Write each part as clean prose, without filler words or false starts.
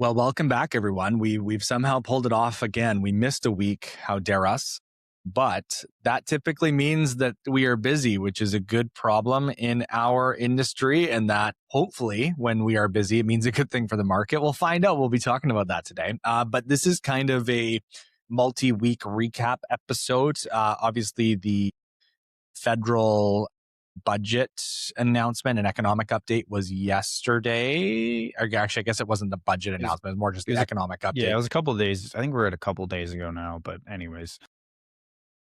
Well, welcome back, everyone. We've somehow pulled it off again. We missed a week. How dare us? But that typically means that we are busy, which is a good problem in our industry. And that hopefully when we are busy, it means a good thing for the market. We'll find out. We'll be talking about that today. But this is kind of a multi-week recap episode. Obviously, the federal budget announcement and economic update was yesterday. Or actually, I guess it wasn't the budget announcement. It was more just the economic update. Yeah, it was a couple of days. I think we're at a couple of days ago now, but anyways.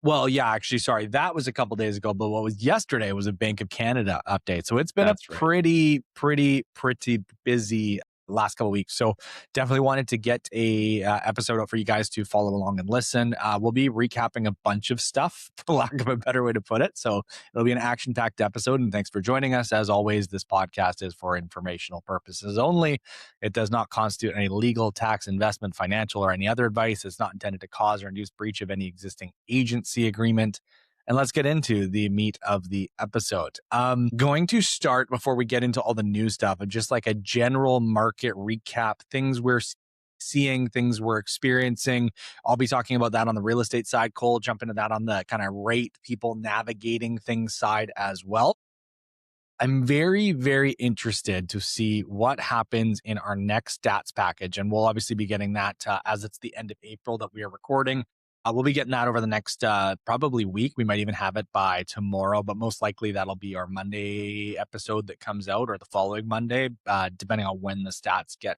Well, yeah, actually, sorry, that was a couple days ago, but what was yesterday was a Bank of Canada update. So it's been a pretty busy last couple of weeks. So definitely wanted to get a episode out for you guys to follow along and listen. We'll be recapping a bunch of stuff, for lack of a better way to put it. So it'll be an action-packed episode, and thanks for joining us. As always, this podcast is for informational purposes only. It does not constitute any legal, tax, investment, financial, or any other advice. It's not intended to cause or induce breach of any existing agency agreement. And let's get into the meat of the episode. Going to start before we get into all the new stuff, and just like a general market recap, things we're seeing, things we're experiencing. I'll be talking about that on the real estate side. Cole, jump into that on the kind of rate people navigating things side as well. I'm very, very interested to see what happens in our next stats package. And we'll obviously be getting that as it's the end of April that we are recording. We'll be getting that over the next probably week. We might even have it by tomorrow, but most likely that'll be our Monday episode that comes out, or the following Monday, depending on when the stats get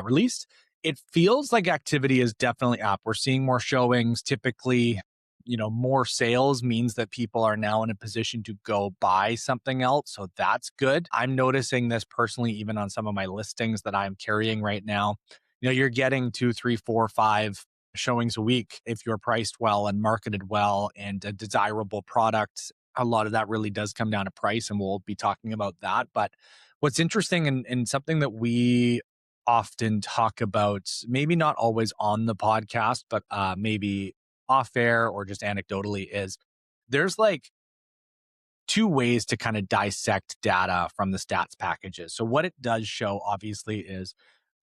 released. It feels like activity is definitely up. We're seeing more showings. Typically, more sales means that people are now in a position to go buy something else. So that's good. I'm noticing this personally, even on some of my listings that I'm carrying right now. You're getting 2, 3, 4, 5 showings a week if you're priced well and marketed well and a desirable product. A lot of that really does come down to price, and we'll be talking about that. But what's interesting and something that we often talk about, maybe not always on the podcast, but maybe off air or just anecdotally, is there's like two ways to kind of dissect data from the stats packages. So what it does show, obviously, is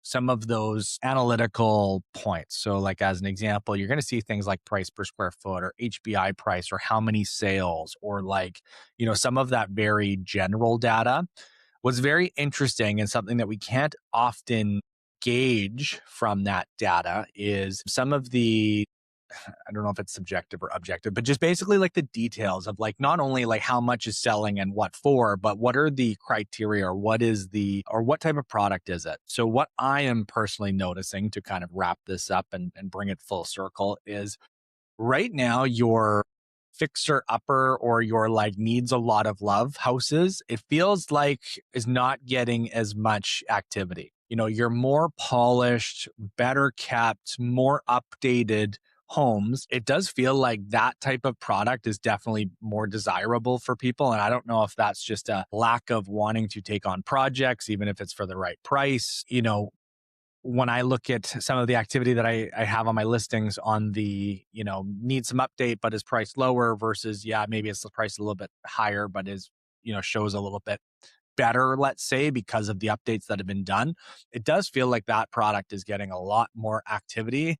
some of those analytical points. So like as an example, you're going to see things like price per square foot or HBI price or how many sales or like, some of that very general data. What's very interesting and something that we can't often gauge from that data is some of the, I don't know if it's subjective or objective, but just basically like the details of like not only like how much is selling and what for, but what are the criteria or what type of product is it? So what I am personally noticing, to kind of wrap this up and bring it full circle, is right now your fixer upper or your like needs a lot of love houses, it feels like is not getting as much activity. You're more polished, better kept, more updated homes. It does feel like that type of product is definitely more desirable for people. And I don't know if that's just a lack of wanting to take on projects, even if it's for the right price. When I look at some of the activity that I have on my listings on the, need some update, but is priced lower versus, maybe it's the price a little bit higher, but is, shows a little bit better, let's say, because of the updates that have been done. It does feel like that product is getting a lot more activity.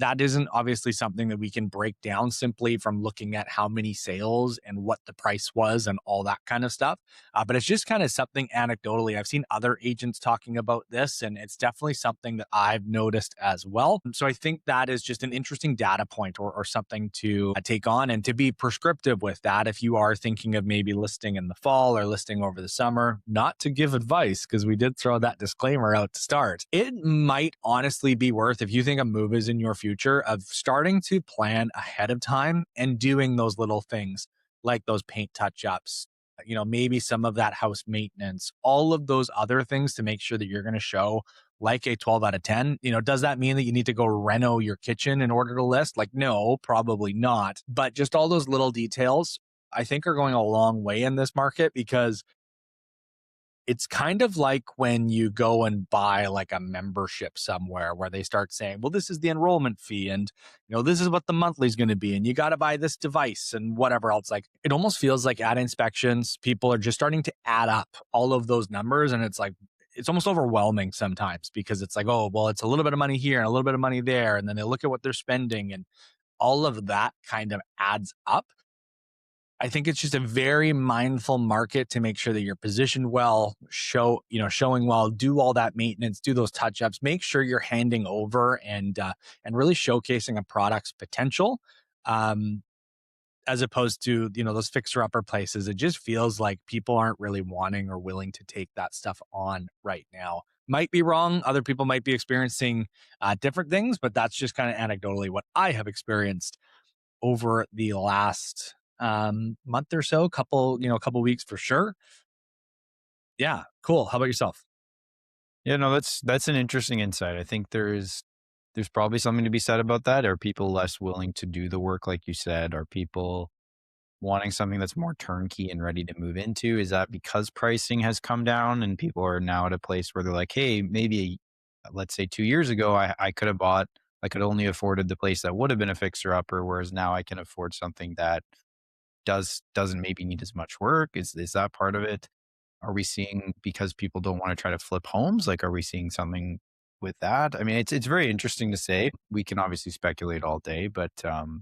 That isn't obviously something that we can break down simply from looking at how many sales and what the price was and all that kind of stuff. But it's just kind of something anecdotally. I've seen other agents talking about this, and it's definitely something that I've noticed as well. So I think that is just an interesting data point or something to take on and to be prescriptive with that if you are thinking of maybe listing in the fall or listing over the summer. Not to give advice, because we did throw that disclaimer out to start. It might honestly be worth, if you think a move is in your future, of starting to plan ahead of time and doing those little things like those paint touch-ups, maybe some of that house maintenance, all of those other things to make sure that you're going to show like a 12 out of 10. Does that mean that you need to go reno your kitchen in order to list? Like, no, probably not. But just all those little details, I think, are going a long way in this market, because it's kind of like when you go and buy like a membership somewhere where they start saying, well, this is the enrollment fee and, this is what the monthly is going to be. And you got to buy this device and whatever else. Like, it almost feels like at inspections, people are just starting to add up all of those numbers. And it's like, it's almost overwhelming sometimes, because it's like, oh, well, it's a little bit of money here and a little bit of money there. And then they look at what they're spending, and all of that kind of adds up. I think it's just a very mindful market to make sure that you're positioned well, showing well, do all that maintenance, do those touch ups, make sure you're handing over and really showcasing a product's potential. Um, as opposed to, those fixer upper places. It just feels like people aren't really wanting or willing to take that stuff on right now. Might be wrong. Other people might be experiencing different things, but that's just kind of anecdotally what I have experienced over the last month or so, couple weeks for sure. Yeah, cool. How about yourself? Yeah, no, that's an interesting insight. I think there's probably something to be said about that. Are people less willing to do the work, like you said? Are people wanting something that's more turnkey and ready to move into? Is that because pricing has come down and people are now at a place where they're like, hey, maybe let's say 2 years ago, I could only afforded the place that would have been a fixer upper, whereas now I can afford something that doesn't maybe need as much work. Is that part of it? Are we seeing, because people don't want to try to flip homes? Like, are we seeing something with that? I mean, it's very interesting to say. We can obviously speculate all day, but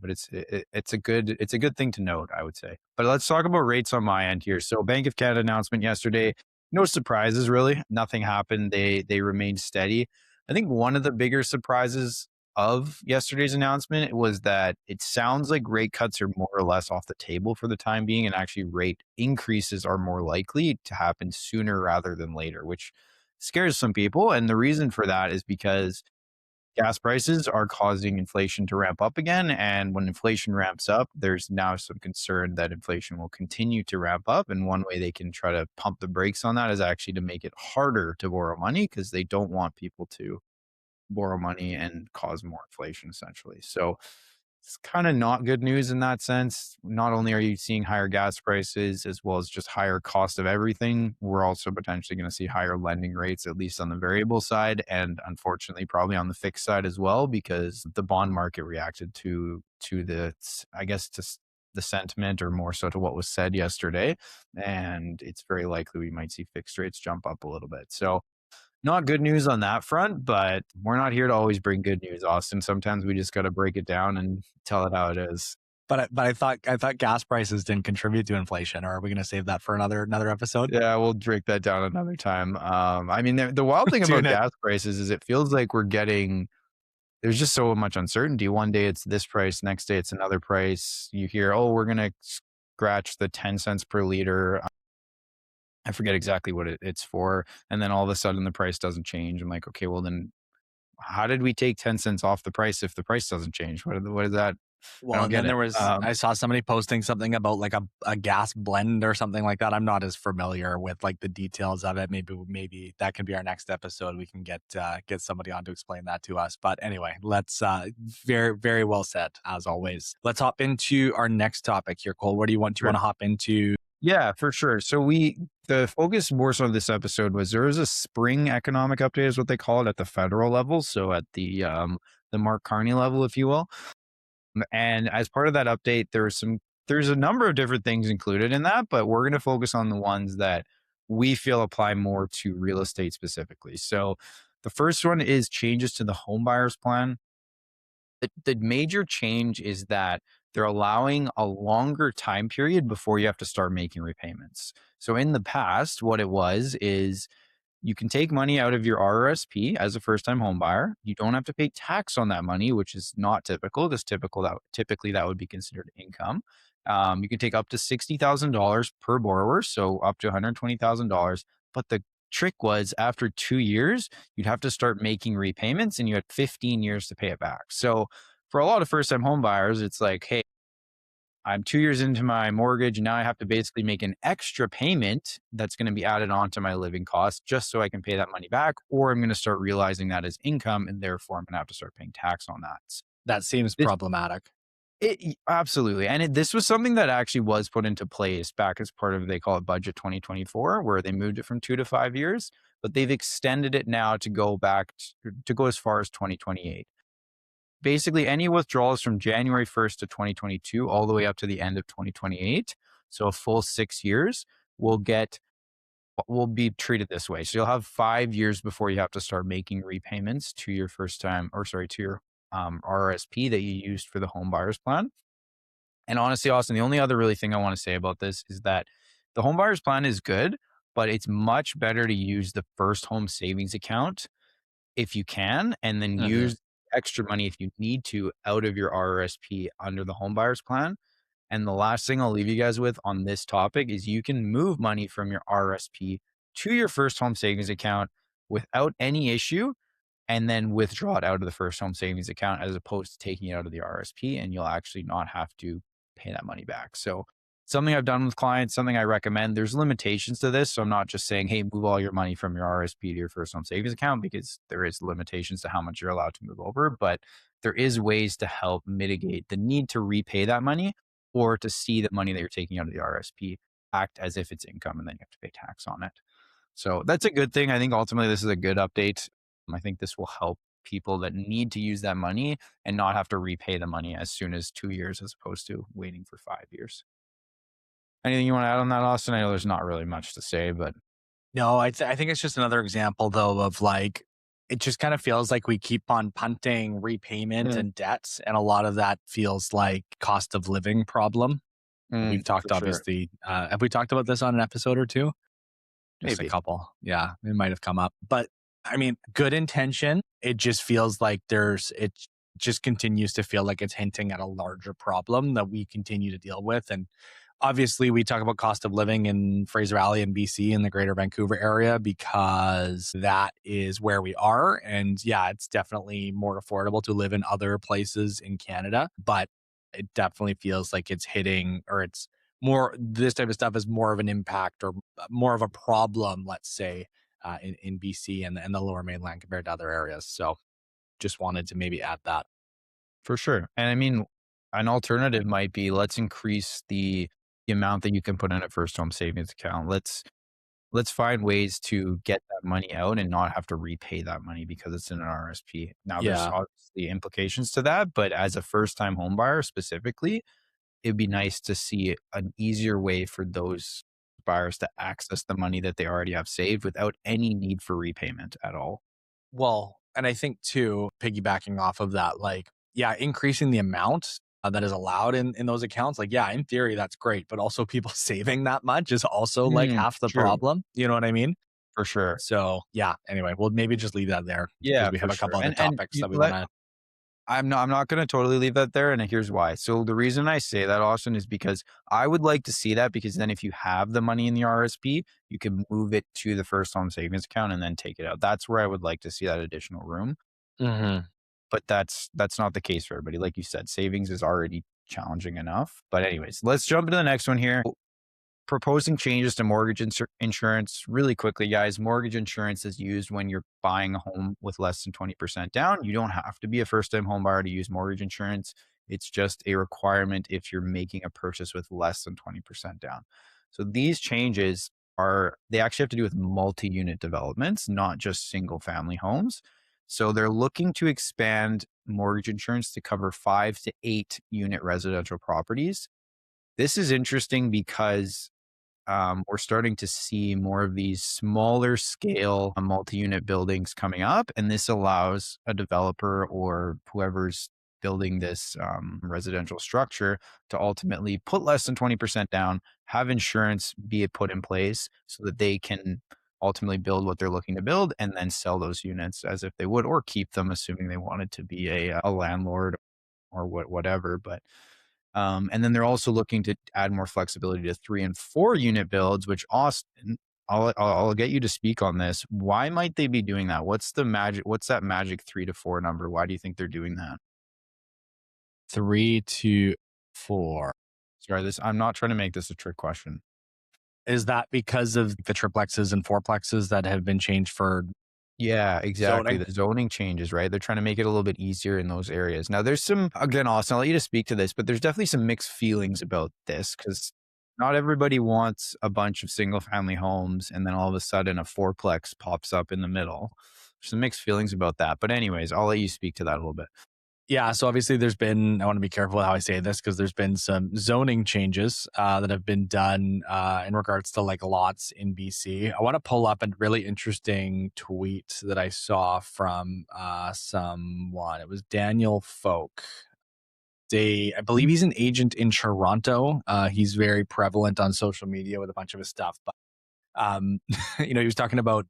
it's a good thing to note, I would say. But let's talk about rates on my end here. So, Bank of Canada announcement yesterday. No surprises really. Nothing happened. They remained steady. I think one of the bigger surprises of yesterday's announcement was that it sounds like rate cuts are more or less off the table for the time being, and actually rate increases are more likely to happen sooner rather than later, which scares some people. And the reason for that is because gas prices are causing inflation to ramp up again. And when inflation ramps up, there's now some concern that inflation will continue to ramp up. And one way they can try to pump the brakes on that is actually to make it harder to borrow money, because they don't want people to borrow money and cause more inflation essentially. So it's kind of not good news in that sense. Not only are you seeing higher gas prices as well as just higher cost of everything, we're also potentially going to see higher lending rates, at least on the variable side, and unfortunately probably on the fixed side as well, because the bond market reacted to the, I guess, to the sentiment, or more so to what was said yesterday. And it's very likely we might see fixed rates jump up a little bit. So not good news on that front, but we're not here to always bring good news, Austin. Sometimes we just got to break it down and tell it how it is. But I thought gas prices didn't contribute to inflation. Or are we going to save that for another episode? Yeah, we'll break that down another time. I mean, the wild thing about gas prices is it feels like there's just so much uncertainty. One day it's this price, next day it's another price. You hear, oh, we're going to scratch the 10 cents per liter. I forget exactly what it's for. And then all of a sudden the price doesn't change. I'm like, okay, well then how did we take 10 cents off the price if the price doesn't change? What is that? Well, and then there was, I saw somebody posting something about like a gas blend or something like that. I'm not as familiar with like the details of it. Maybe that can be our next episode. We can get somebody on to explain that to us. But anyway, let's, very, very well said as always. Let's hop into our next topic here, Cole. What do you want to hop into? Yeah, for sure. So the focus more so of this episode was there was a spring economic update is what they call it at the federal level. So at the Mark Carney level, if you will. And as part of that update, there's a number of different things included in that, but we're going to focus on the ones that we feel apply more to real estate specifically. So the first one is changes to the home buyers plan. The major change is that they're allowing a longer time period before you have to start making repayments. So in the past, what it was is you can take money out of your RRSP as a first-time home buyer. You don't have to pay tax on that money, which is not typical, because typically that would be considered income. You can take up to $60,000 per borrower, so up to $120,000. But the trick was after 2 years, you'd have to start making repayments, and you had 15 years to pay it back. So for a lot of first-time home buyers, it's like, hey, I'm 2 years into my mortgage, and now I have to basically make an extra payment that's going to be added onto my living costs just so I can pay that money back, or I'm going to start realizing that as income, and therefore I'm going to have to start paying tax on that. That seems problematic. Absolutely. And this was something that actually was put into place back as part of, they call it Budget 2024, where they moved it from 2 to 5 years, but they've extended it now to go back to go as far as 2028. Basically, any withdrawals from January 1st to 2022 all the way up to the end of 2028, so a full 6 years, will get will be treated this way. So you'll have 5 years before you have to start making repayments to your first time, or sorry, to your RRSP that you used for the home buyers plan. And honestly, Austin, the only other really thing I want to say about this is that the home buyers plan is good, but it's much better to use the first home savings account if you can, and then Hmm. use extra money if you need to out of your RRSP under the home buyers plan. And the last thing I'll leave you guys with on this topic is you can move money from your RRSP to your first home savings account without any issue, and then withdraw it out of the first home savings account as opposed to taking it out of the RSP, and you'll actually not have to pay that money back. So something I've done with clients, something I recommend. There's limitations to this. So I'm not just saying, hey, move all your money from your RSP to your first home savings account, because there is limitations to how much you're allowed to move over. But there is ways to help mitigate the need to repay that money, or to see the money that you're taking out of the RSP act as if it's income, and then you have to pay tax on it. So that's a good thing. I think ultimately this is a good update. I think this will help people that need to use that money and not have to repay the money as soon as 2 years, as opposed to waiting for 5 years. Anything you want to add on that, Austin? I know there's not really much to say, but No, I think it's just another example though of like, it just kind of feels like we keep on punting repayment and debts, and a lot of that feels like cost of living problem. We've for talked sure. obviously. Have we talked about this on an episode or two? Just a Maybe. couple. Yeah, it might have come up. But I mean, good intention. It just feels like it just continues to feel like it's hinting at a larger problem that we continue to deal with. And obviously, we talk about cost of living in Fraser Valley and BC in the greater Vancouver area because that is where we are. And yeah, it's definitely more affordable to live in other places in Canada, but it definitely feels like it's hitting, or it's more, this type of stuff is more of an impact or more of a problem, let's say, in BC and the lower mainland compared to other areas. So just wanted to maybe add that. For sure. And I mean, an alternative might be, let's increase the amount that you can put in a first home savings account. Let's find ways to get that money out and not have to repay that money because it's in an RSP. Now, there's Yeah. obviously implications to that, but as a first time home buyer specifically, it'd be nice to see an easier way for those buyers to access the money that they already have saved without any need for repayment at all. Well, and I think too, piggybacking off of that, like, yeah, increasing the amount that is allowed in those accounts, like, yeah, in theory, that's great. But also people saving that much is also like half the True. problem. You know what I mean? For sure. So yeah, anyway, we'll maybe just leave that there because Yeah, we have for a couple sure. other And topics you that we want let to. I'm not gonna totally leave that there, and here's why. So the reason I say that, Austin, is because I would like to see that, because then if you have the money in the RSP, you can move it to the first home savings account and then take it out. That's where I would like to see that additional room. Hmm. But that's not the case for everybody. Like you said, savings is already challenging enough. But anyways, let's jump into the next one here. Proposing changes to mortgage insurance really quickly, guys. Mortgage insurance is used when you're buying a home with less than 20% down. You don't have to be a first time home buyer to use mortgage insurance. It's just a requirement if you're making a purchase with less than 20% down. So these changes they actually have to do with multi-unit developments, not just single family homes. So they're looking to expand mortgage insurance to cover 5 to 8 unit residential properties. This is interesting because we're starting to see more of these smaller scale multi-unit buildings coming up, and this allows a developer or whoever's building this residential structure to ultimately put less than 20% down, have insurance be put in place so that they can ultimately build what they're looking to build, and then sell those units as if they would, or keep them assuming they wanted to be a landlord or whatever. But and then they're also looking to add more flexibility to 3 and 4 unit builds, which Austin, I'll get you to speak on this. Why might they be doing that? What's the magic? What's that magic 3 to 4 number? Why do you think they're doing that? 3, 2, 4. Sorry, I'm not trying to make this a trick question. Is that because of the triplexes and fourplexes that have been changed for Yeah, exactly. zoning? The zoning changes, right? They're trying to make it a little bit easier in those areas. Now, there's some, again, Austin, I'll let you to speak to this, but there's definitely some mixed feelings about this, because not everybody wants a bunch of single family homes and then all of a sudden a fourplex pops up in the middle. There's some mixed feelings about that. But anyways, I'll let you speak to that a little bit. Yeah, so obviously I want to be careful how I say this because there's been some zoning changes that have been done in regards to like lots in BC. I want to pull up a really interesting tweet that I saw from someone. It was Daniel Folk. I believe he's an agent in Toronto. He's very prevalent on social media with a bunch of his stuff. But he was talking about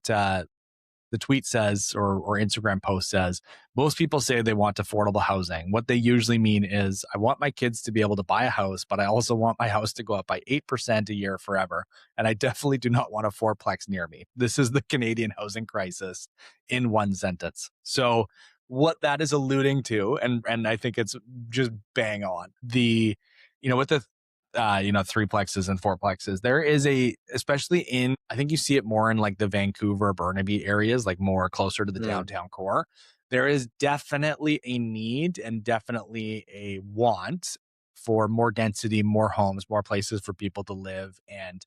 the tweet says, or Instagram post says, most people say they want affordable housing. What they usually mean is, I want my kids to be able to buy a house, but I also want my house to go up by 8% a year forever. And I definitely do not want a fourplex near me. This is the Canadian housing crisis in one sentence. So what that is alluding to, and I think it's just bang on, with the threeplexes and fourplexes. There is especially I think you see it more in like the Vancouver, Burnaby areas, like more closer to the downtown core. There is definitely a need and definitely a want for more density, more homes, more places for people to live, and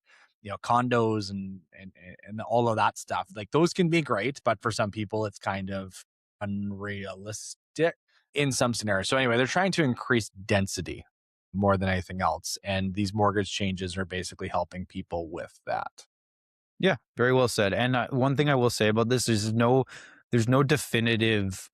condos and all of that stuff. Like those can be great, but for some people it's kind of unrealistic in some scenarios. So anyway, they're trying to increase density more than anything else. And these mortgage changes are basically helping people with that. Yeah, very well said. And one thing I will say about this is there's no definitive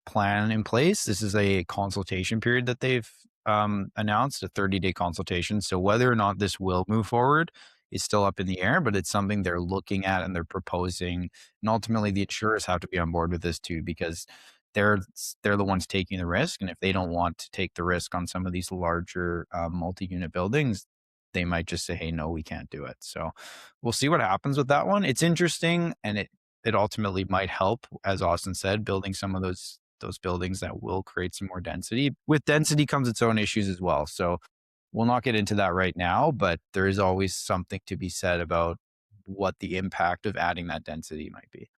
plan in place. This is a consultation period that they've announced, a 30-day consultation. So whether or not this will move forward is still up in the air, but it's something they're looking at and they're proposing. And ultimately, the insurers have to be on board with this too, because they're the ones taking the risk. And if they don't want to take the risk on some of these larger multi-unit buildings, they might just say, hey, no, we can't do it. So we'll see what happens with that one. It's interesting, and it ultimately might help, as Austin said, building some of those buildings that will create some more density. With density comes its own issues as well. So we'll not get into that right now, but there is always something to be said about what the impact of adding that density might be.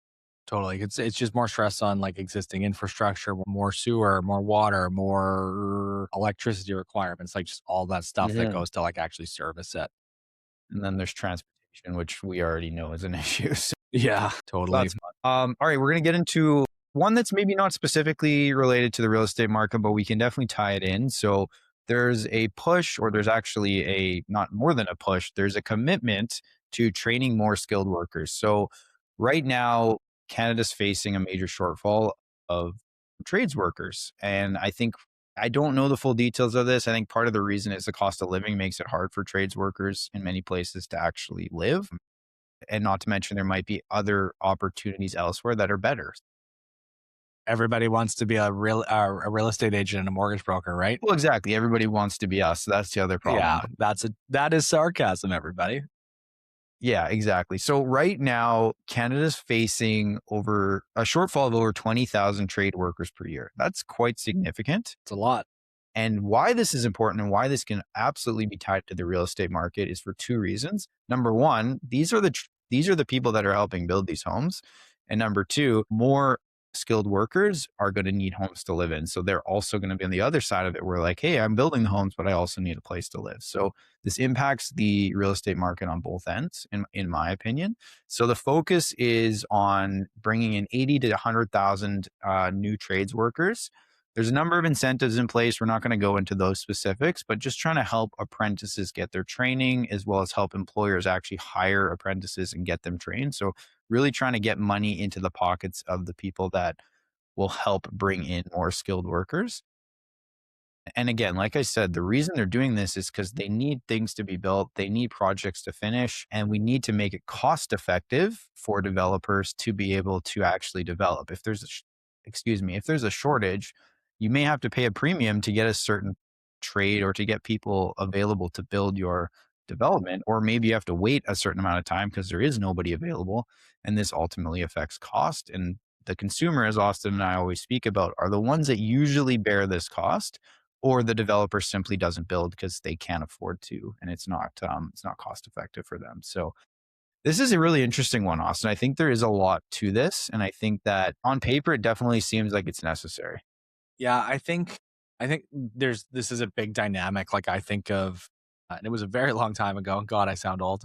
Totally. It's just more stress on like existing infrastructure, more sewer, more water, more electricity requirements, like just all that stuff that goes to like actually service it. And then there's transportation, which we already know is an issue. So Yeah, totally. that's fun. All right, we're going to get into one that's maybe not specifically related to the real estate market, but we can definitely tie it in. So there's a push, or there's actually not more than a push, there's a commitment to training more skilled workers. So right now, Canada's facing a major shortfall of trades workers. And I don't know the full details of this. I think part of the reason is the cost of living makes it hard for trades workers in many places to actually live. And not to mention, there might be other opportunities elsewhere that are better. Everybody wants to be a real estate agent and a mortgage broker, right? Well, exactly. Everybody wants to be us. So that's the other problem. Yeah, that is sarcasm, everybody. Yeah, exactly. So right now, Canada's facing over a shortfall of over 20,000 trade workers per year. That's quite significant. It's a lot. And why this is important and why this can absolutely be tied to the real estate market is for two reasons. Number one, these are the people that are helping build these homes. And number two, more skilled workers are going to need homes to live in. So they're also going to be on the other side of it where like, hey, I'm building the homes, but I also need a place to live. So this impacts the real estate market on both ends, in my opinion. So the focus is on bringing in 80 to 100,000 new trades workers. There's a number of incentives in place. We're not going to go into those specifics, but just trying to help apprentices get their training, as well as help employers actually hire apprentices and get them trained. So really trying to get money into the pockets of the people that will help bring in more skilled workers. And again, like I said, the reason they're doing this is because they need things to be built. They need projects to finish, and we need to make it cost effective for developers to be able to actually develop. If there's if there's a shortage, you may have to pay a premium to get a certain trade or to get people available to build your development, or maybe you have to wait a certain amount of time because there is nobody available. And this ultimately affects cost. And the consumer, as Austin and I always speak about, are the ones that usually bear this cost, or the developer simply doesn't build because they can't afford to, and it's not cost effective for them. So this is a really interesting one, Austin. I think there is a lot to this, and I think that on paper it definitely seems like it's necessary. Yeah, I think this is a big dynamic. Like I think of, and it was a very long time ago. God, I sound old.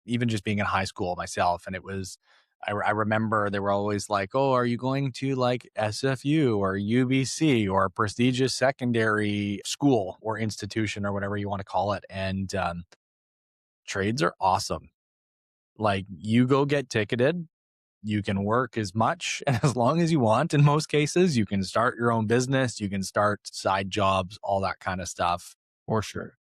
Even just being in high school myself, and it was I remember they were always like, oh, are you going to like SFU or UBC or a prestigious secondary school or institution or whatever you want to call it? And trades are awesome. Like, you go get ticketed, you can work as much and as long as you want in most cases. You can start your own business, you can start side jobs, all that kind of stuff. For sure.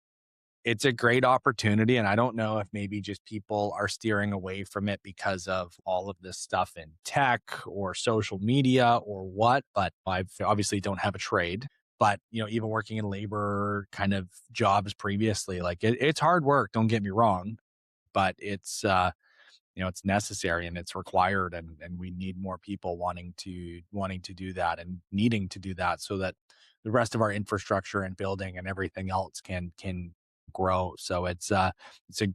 It's a great opportunity. And I don't know if maybe just people are steering away from it because of all of this stuff in tech or social media or what, but I obviously don't have a trade. But, even working in labor kind of jobs previously, like it's hard work, don't get me wrong, but it's necessary and it's required, and we need more people wanting to do that and needing to do that so that the rest of our infrastructure and building and everything else can grow. So it's a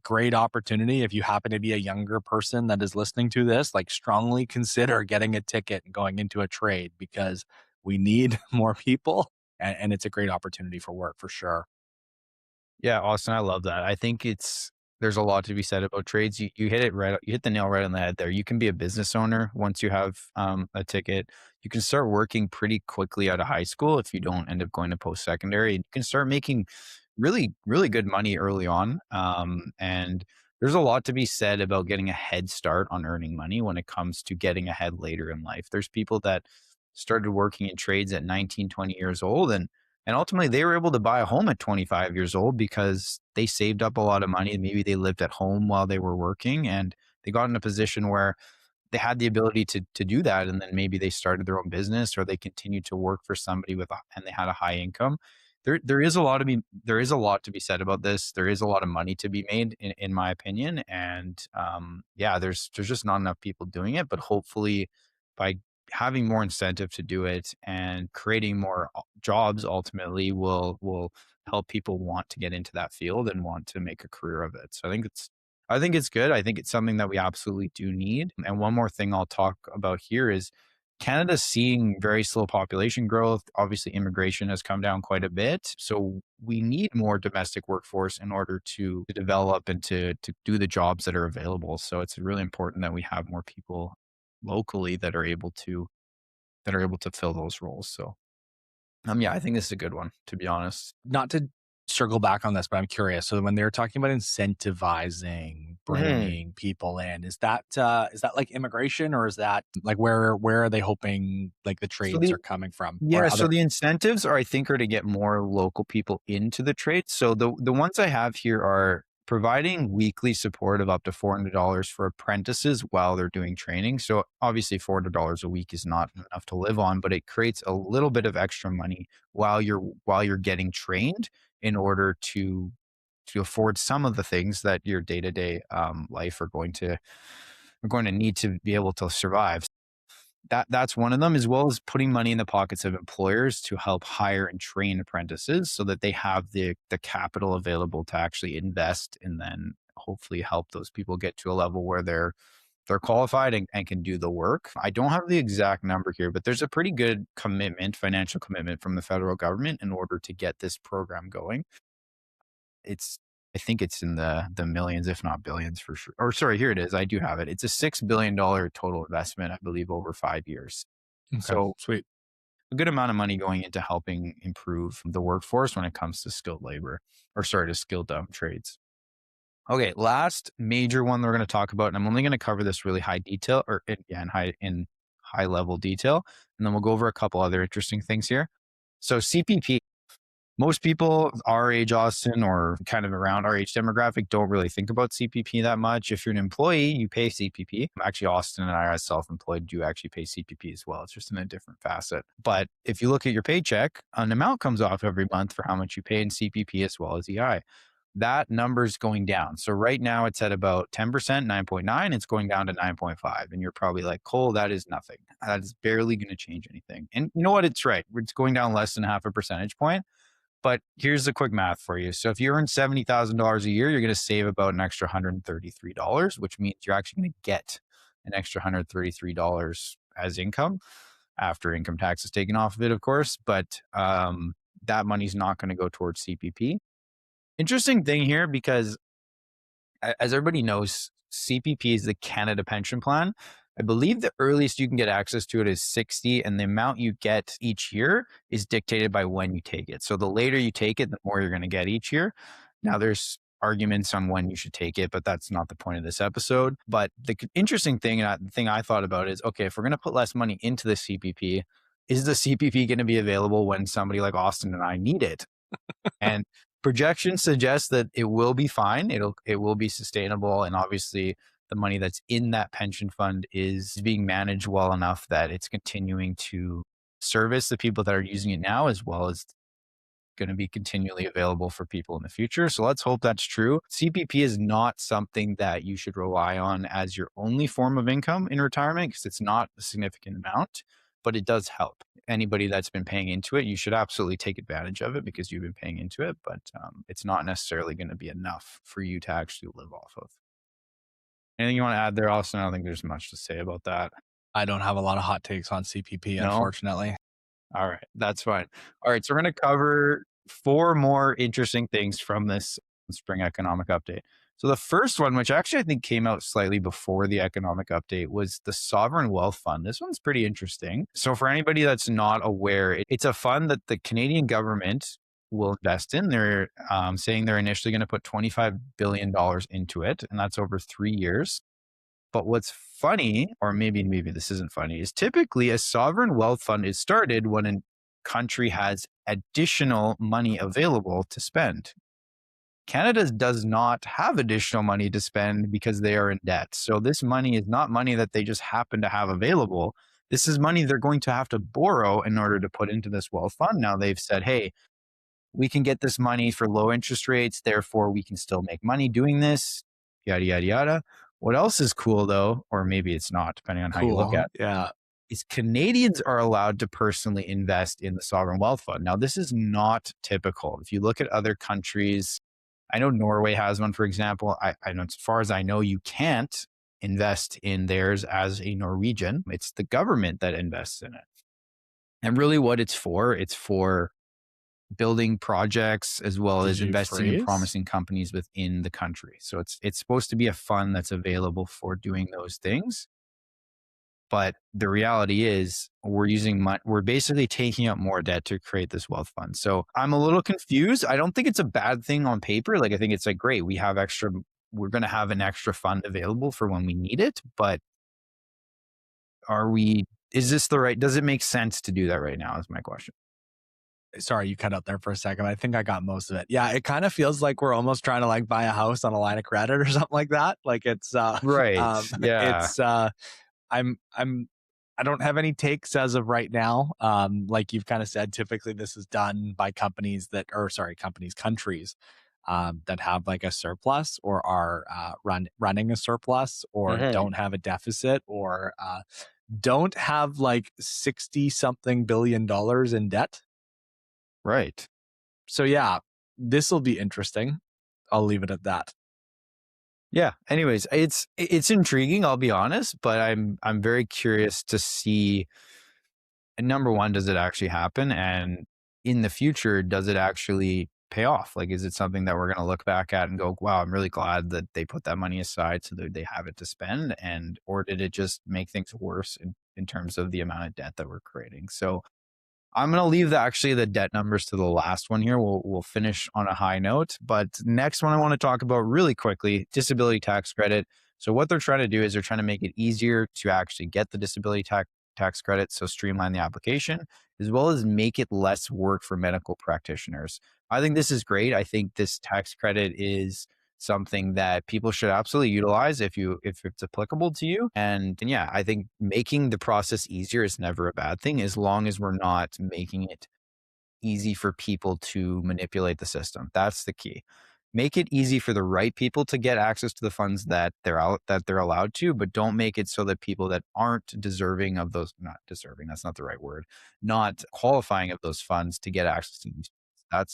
great opportunity. If you happen to be a younger person that is listening to this, like, strongly consider getting a ticket and going into a trade, because we need more people, and it's a great opportunity for work for sure. Yeah, Austin, I love that. I think there's a lot to be said about trades. You hit it right. You hit the nail right on the head there. You can be a business owner once you have a ticket. You can start working pretty quickly out of high school if you don't end up going to post secondary. You can start making really, really good money early on. And there's a lot to be said about getting a head start on earning money when it comes to getting ahead later in life. There's people that started working in trades at 19, 20 years old, and ultimately, they were able to buy a home at 25 years old because they saved up a lot of money. Maybe they lived at home while they were working, and they got in a position where they had the ability to do that. And then maybe they started their own business, or they continued to work for somebody and they had a high income. There is a lot to be said about this. There is a lot of money to be made, in my opinion. And yeah, there's just not enough people doing it. But hopefully, by having more incentive to do it and creating more jobs, ultimately will help people want to get into that field and want to make a career of it. So I think it's good. I think it's something that we absolutely do need. And one more thing I'll talk about here is Canada's seeing very slow population growth. Obviously, immigration has come down quite a bit. So we need more domestic workforce in order to develop and to do the jobs that are available. So it's really important that we have more people locally that are able to fill those roles. So yeah, I think this is a good one, to be honest. Not to circle back on this, but I'm curious. So when they're talking about incentivizing bringing people in, is that like immigration, or is that like where are they hoping like the So trades are coming from, or Yeah, so other? the incentives are, I think, are to get more local people into the trade. So the ones I have here are providing weekly support of up to $400 for apprentices while they're doing training. So obviously $400 a week is not enough to live on, but it creates a little bit of extra money while you're getting trained in order to afford some of the things that your day-to-day life are going to need to be able to survive. That's one of them, as well as putting money in the pockets of employers to help hire and train apprentices so that they have the capital available to actually invest and then hopefully help those people get to a level where they're qualified and can do the work. I don't have the exact number here, but there's a pretty good financial commitment from the federal government in order to get this program going. It's I think it's in the millions, if not billions, for sure. Or sorry, here it is. I do have it. It's a $6 billion total investment, I believe, over 5 years. Okay, So sweet. a good amount of money going into helping improve the workforce when it comes to skilled labor, or sorry, to skilled trades. Okay, last major one we're going to talk about, and I'm only going to cover this really high detail, or in high level detail, and then we'll go over a couple other interesting things here. So CPP. Most people our age, Austin, or kind of around our age demographic, don't really think about CPP that much. If you're an employee, you pay CPP. Actually, Austin and I, as self-employed, do actually pay CPP as well. It's just in a different facet. But if you look at your paycheck, an amount comes off every month for how much you pay in CPP as well as EI. That number's going down. So right now it's at about 10%, 9.9. It's going down to 9.5. And you're probably like, Cole, that is nothing. That is barely going to change anything. And you know what? It's right. It's going down less than half a percentage point. But here's the quick math for you. So if you earn $70,000 a year, you're going to save about an extra $133, which means you're actually going to get an extra $133 as income after income tax is taken off of it, of course. But that money's not going to go towards CPP. Interesting thing here, because as everybody knows, CPP is the Canada Pension Plan. I believe the earliest you can get access to it is 60, and the amount you get each year is dictated by when you take it. So the later you take it, the more you're going to get each year. Now there's arguments on when you should take it, but that's not the point of this episode. But the interesting thing, and the thing I thought about is, okay, if we're going to put less money into the CPP, is the CPP going to be available when somebody like Austin and I need it? And projections suggest that it will be fine. It will be sustainable. And obviously the money that's in that pension fund is being managed well enough that it's continuing to service the people that are using it now, as well as going to be continually available for people in the future. So let's hope that's true. CPP is not something that you should rely on as your only form of income in retirement, because it's not a significant amount, but it does help. Anybody that's been paying into it, you should absolutely take advantage of it because you've been paying into it, but it's not necessarily going to be enough for you to actually live off of. Anything you want to add there, Austin? I don't think there's much to say about that. I don't have a lot of hot takes on CPP, unfortunately. All right, that's fine. All right, so we're going to cover 4 more interesting things from this spring economic update. So the first one, which actually I think came out slightly before the economic update, was the Sovereign Wealth Fund. This one's pretty interesting. So for anybody that's not aware, it's a fund that the Canadian government will invest in. They're saying they're initially going to put $25 billion into it, and that's over 3 years. But what's funny, or maybe this isn't funny, is typically a sovereign wealth fund is started when a country has additional money available to spend. Canada does not have additional money to spend because they are in debt. So this money is not money that they just happen to have available. This is money they're going to have to borrow in order to put into this wealth fund. Now they've said, hey, we can get this money for low interest rates, therefore we can still make money doing this, yada, yada, yada. What else is cool though, or maybe it's not, depending on how you look at it, is Canadians are allowed to personally invest in the Sovereign Wealth Fund. Now, this is not typical. If you look at other countries, I know Norway has one, for example. I know, as far as I know, you can't invest in theirs as a Norwegian. It's the government that invests in it. And really what it's for building projects as well as investing in promising companies within the country. So it's supposed to be a fund that's available for doing those things. But the reality is we're basically taking up more debt to create this wealth fund. So I'm a little confused. I don't think it's a bad thing on paper. Like, I think it's like, great, we're going to have an extra fund available for when we need it. But does it make sense to do that right now is my question. Sorry, you cut out there for a second. I think I got most of it. Yeah, it kind of feels like we're almost trying to like buy a house on a line of credit or something like that. Like it's right. Yeah. It's I don't have any takes as of right now. Like you've kind of said, typically this is done by countries that have like a surplus or are running a surplus or don't have a deficit or don't have like 60 something billion dollars in debt. Right. So yeah, this will be interesting. I'll leave it at that. Yeah. Anyways, it's intriguing, I'll be honest, but I'm very curious to see, number one, does it actually happen? And in the future, does it actually pay off? Like, is it something that we're going to look back at and go, wow, I'm really glad that they put that money aside so that they have it to spend? Or did it just make things worse in terms of the amount of debt that we're creating? So I'm going to leave the debt numbers to the last one here. We'll finish on a high note. But next one I want to talk about really quickly, disability tax credit. So what they're trying to do is they're trying to make it easier to actually get the disability tax credit. So streamline the application, as well as make it less work for medical practitioners. I think this is great. I think this tax credit is something that people should absolutely utilize if it's applicable to you. And yeah, I think making the process easier is never a bad thing, as long as we're not making it easy for people to manipulate the system. That's the key. Make it easy for the right people to get access to the funds that they're allowed to, but don't make it so that people that aren't deserving of those, not deserving, that's not the right word, not qualifying of those funds to get access to these.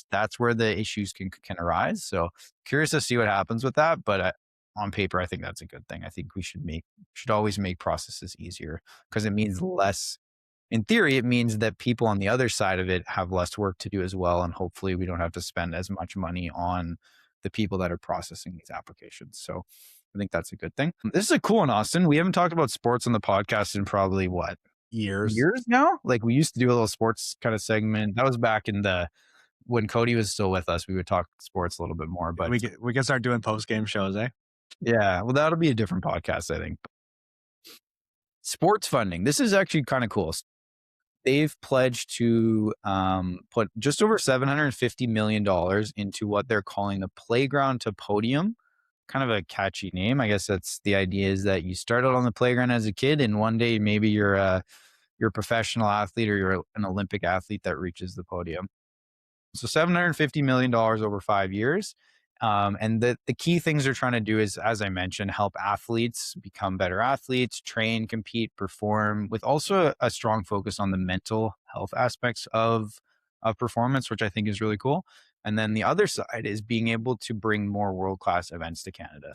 That's where the issues can arise. So curious to see what happens with that. But on paper, I think that's a good thing. I think we should always make processes easier, because it means less. In theory, it means that people on the other side of it have less work to do as well. And hopefully we don't have to spend as much money on the people that are processing these applications. So I think that's a good thing. This is a cool one, Austin. We haven't talked about sports on the podcast in probably what? Years Now? Like we used to do a little sports kind of segment. That was back in when Cody was still with us. We would talk sports a little bit more, but we can start doing post-game shows, eh? Yeah. Well, that'll be a different podcast, I think. Sports funding. This is actually kind of cool. They've pledged to put just over $750 million into what they're calling the Playground to Podium. Kind of a catchy name. I guess that's the idea, is that you start out on the playground as a kid, and one day maybe you're a professional athlete, or you're an Olympic athlete that reaches the podium. So $750 million over 5 years. And the key things they're trying to do is, as I mentioned, help athletes become better athletes, train, compete, perform, with also a strong focus on the mental health aspects of performance, which I think is really cool. And then the other side is being able to bring more world-class events to Canada.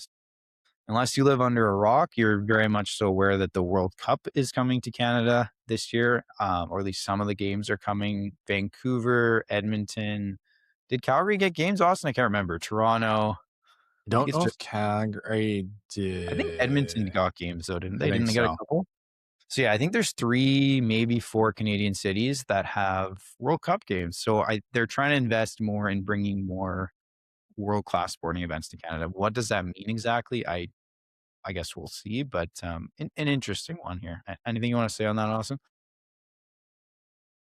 Unless you live under a rock, you're very much so aware that the World Cup is coming to Canada this year, or at least some of the games are coming. Vancouver, Edmonton. Did Calgary get games, Austin? I can't remember. Toronto. Don't know if Calgary did. I think Edmonton got games, though, didn't they? Didn't they get a couple? So yeah, I think there's 3, maybe 4 Canadian cities that have World Cup games. So they're trying to invest more in bringing more world-class sporting events to Canada. What does that mean exactly? I guess we'll see, but an interesting one here. Anything you want to say on that, Austin?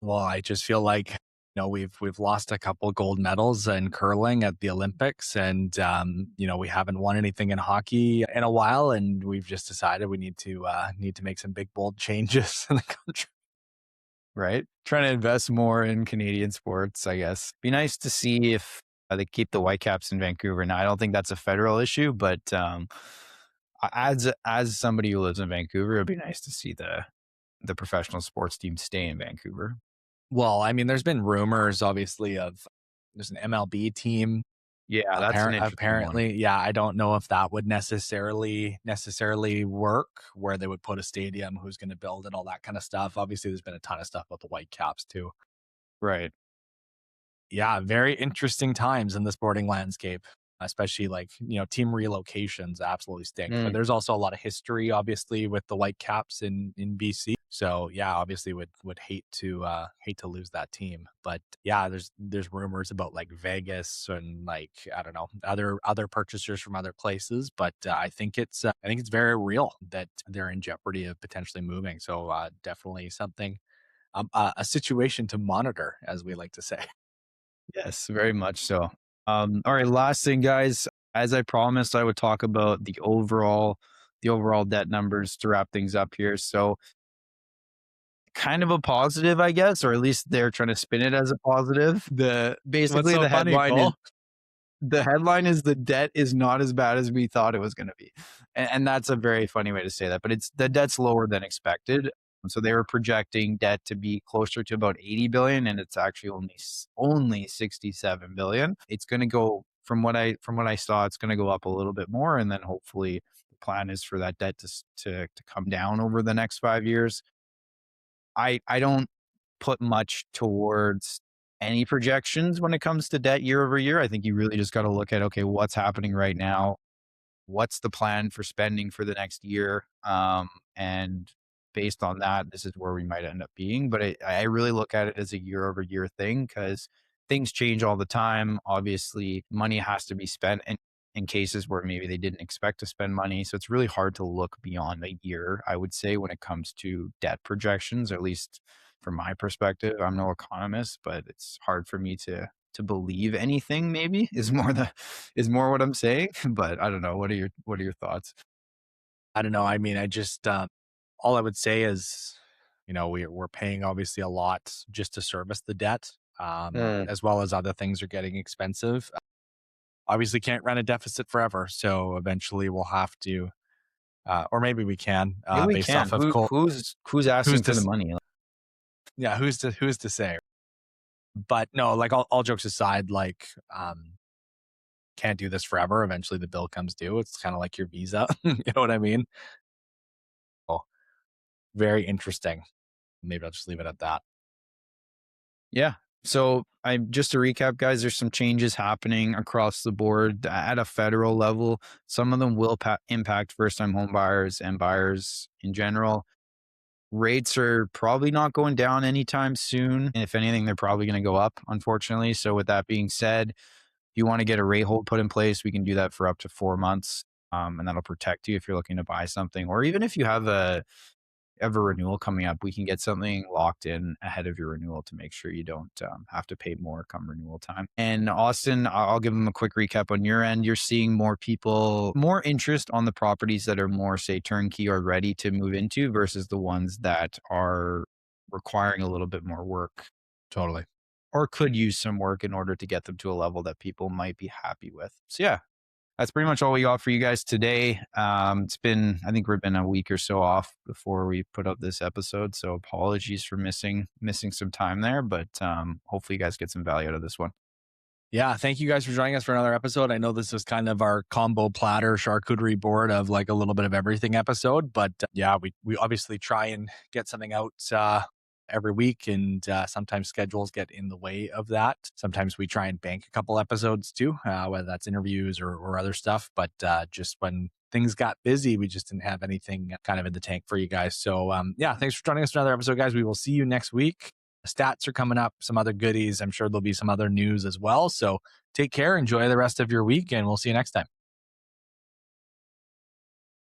Well, I just feel like, we've lost a couple gold medals in curling at the Olympics, and we haven't won anything in hockey in a while, and we've just decided we need to make some big bold changes in the country. Right, trying to invest more in Canadian sports, I guess. Be nice to see if they keep the Whitecaps in Vancouver. Now, I don't think that's a federal issue, but as somebody who lives in Vancouver, it'd be nice to see the professional sports team stay in Vancouver. Well, I mean, there's been rumors, obviously, of there's an MLB team. Yeah, that's an interesting apparently one. Yeah, I don't know if that would necessarily work, where they would put a stadium, who's going to build it, all that kind of stuff. Obviously, there's been a ton of stuff about the Whitecaps too. Right. Yeah, very interesting times in the sporting landscape, especially team relocations absolutely stink. But there's also a lot of history, obviously, with the Whitecaps in BC. So yeah, obviously would hate to lose that team. But yeah, there's rumors about Vegas and I don't know, other purchasers from other places. But I think it's very real that they're in jeopardy of potentially moving. So definitely something, a situation to monitor, as we like to say. Yes, very much so. All right, last thing, guys. As I promised, I would talk about the overall debt numbers to wrap things up here. So kind of a positive, I guess, or at least they're trying to spin it as a positive. The headline is the debt is not as bad as we thought it was going to be. And that's a very funny way to say that, but the debt's lower than expected. So they were projecting debt to be closer to about 80 billion, and it's actually only 67 billion. It's going to go, from what I saw, it's going to go up a little bit more, and then hopefully the plan is for that debt to come down over the next 5 years. I don't put much towards any projections when it comes to debt year over year. I think you really just got to look at, okay, what's happening right now? What's the plan for spending for the next year? And based on that, this is where we might end up being. But I really look at it as a year over year thing, because things change all the time. Obviously, money has to be spent in cases where maybe they didn't expect to spend money. So it's really hard to look beyond a year, I would say, when it comes to debt projections, or at least from my perspective. I'm no economist, but it's hard for me to believe anything, maybe is more what I'm saying. But I don't know. What are your thoughts? I don't know. I mean, I just all I would say is, we're paying obviously a lot just to service the debt, as well as other things are getting expensive. Obviously can't run a deficit forever. So eventually we'll have to, or maybe we can, based off of who's asking for the money. Yeah. Who's to say? But no, all jokes aside, can't do this forever. Eventually the bill comes due. It's kind of like your visa. You know what I mean? Oh, very interesting. Maybe I'll just leave it at that. Yeah. So just to recap, guys, there's some changes happening across the board at a federal level. Some of them will impact first-time home buyers and buyers in general. Rates are probably not going down anytime soon. If anything, they're probably going to go up, unfortunately. So with that being said, if you want to get a rate hold put in place, we can do that for up to 4 months. And that'll protect you if you're looking to buy something, or even if you have a renewal coming up, we can get something locked in ahead of your renewal to make sure you don't have to pay more come renewal time. And Austin, I'll give them a quick recap on your end. You're seeing more interest on the properties that are more, say, turnkey or ready to move into versus the ones that are requiring a little bit more work. Totally. Or could use some work in order to get them to a level that people might be happy with. So yeah, that's pretty much all we got for you guys today. I think we've been a week or so off before we put up this episode. So apologies for missing some time there, but hopefully you guys get some value out of this one. Yeah, thank you guys for joining us for another episode. I know this is kind of our combo platter charcuterie board of like a little bit of everything episode, but yeah, we obviously try and get something out every week, and sometimes schedules get in the way of that. Sometimes we try and bank a couple episodes too, whether that's interviews or other stuff, but just when things got busy, we just didn't have anything kind of in the tank for you guys. So yeah, thanks for joining us for another episode, guys. We will see you next week. Stats are coming up, some other goodies. I'm sure there'll be some other news as well. So take care, enjoy the rest of your week, and we'll see you next time.